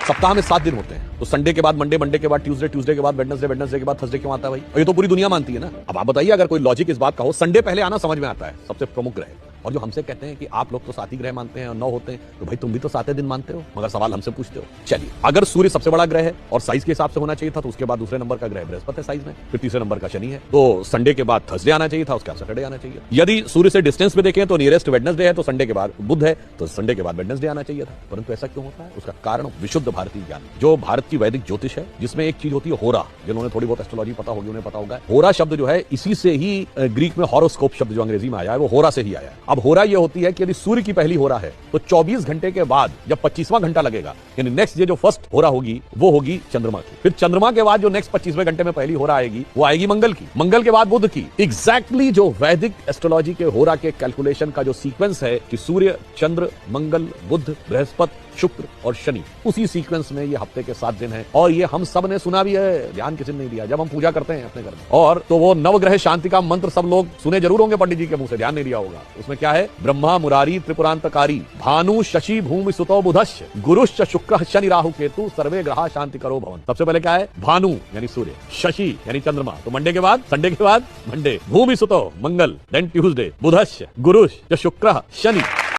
सप्ताह में 7 दिन होते हैं, तो संडे के बाद मंडे, मंडे के बाद ट्यूसडे, ट्यूसडे के बाद वेडनेसडे, वेडनेसडे के बाद थर्सडे क्यों आता है भाई? और ये तो पूरी दुनिया मानती है ना। अब आप बताइए, अगर कोई लॉजिक इस बात का हो, संडे पहले आना समझ में आता है, सबसे प्रमुख ग्रह। और जो हमसे कहते हैं कि आप लोग तो 7 ही ग्रह मानते हैं और 9 होते हैं, तो भाई तुम भी तो 7 दिन मानते हो, मगर सवाल हमसे पूछते हो। चलिए, अगर सूर्य सबसे बड़ा ग्रह है और साइज के हिसाब से होना चाहिए था, तो उसके बाद दूसरे नंबर का ग्रह बृहस्पति है साइज में, फिर तीसरे नंबर का शनि है, तो संडे के बाद थर्सडे आना चाहिए था, उसके बाद सैटरडे आना चाहिए। यदि सूर्य से डिस्टेंस पे देखें तो नियरेस्ट वेडनेसडे है, तो संडे के बाद बुध है, तो संडे के बाद वेडनेसडे आना चाहिए था। परंतु ऐसा क्यों होता है? उसका कारण विशुद्ध भारतीय ज्ञान, जो भारत की वैदिक ज्योतिष है, जिसमें एक चीज होती है होरा। जिन्होंने थोड़ी बहुत एस्ट्रोलॉजी पता होगी उन्हें पता होगा, होरा शब्द जो है इसी से ही ग्रीक में हॉरोस्कोप शब्द जो अंग्रेजी में आया है, वो होरा से ही आया है। अब होरा ये होती है कि यदि सूर्य की पहली होरा है तो 24 घंटे के बाद जब 25वां घंटा लगेगा, यानी नेक्स्ट ये जो फर्स्ट होरा होगी वो होगी चंद्रमा की। फिर चंद्रमा के बाद जो नेक्स्ट 25वें घंटे में पहली होरा आएगी वो आएगी मंगल की, मंगल के बाद बुध की। एग्जैक्टली जो वैदिक एस्ट्रोलॉजी के होरा के कैलकुलेशन का जो सीक्वेंस है कि सूर्य, चंद्र, मंगल, बुध, बृहस्पति, शुक्र और शनि, उसी सीक्वेंस में ये हफ्ते के 7 दिन है। और ये हम सब ने सुना भी है, ध्यान किसी ने नहीं दिया। जब हम पूजा करते हैं अपने घर में, और तो वो नवग्रह शांति का मंत्र सब लोग सुने जरूर होंगे पंडित जी के मुंह से, ध्यान नहीं दिया होगा। उसमें क्या है? ब्रह्मा मुरारी त्रिपुरांतकारी, भानु शशि भूमि सुतो बुधश्च, गुरुश्च शुक्र शनि राहु केतु, सर्वे ग्रहा शांति करो भवन। सबसे पहले क्या है? भानु यानी सूर्य, शशि यानी चंद्रमा, तो मंडे के बाद, संडे के बाद मंडे, भूमि सुतो मंगल, देन ट्यूसडे, बुधश्च, गुरुश्च शुक्र शनि।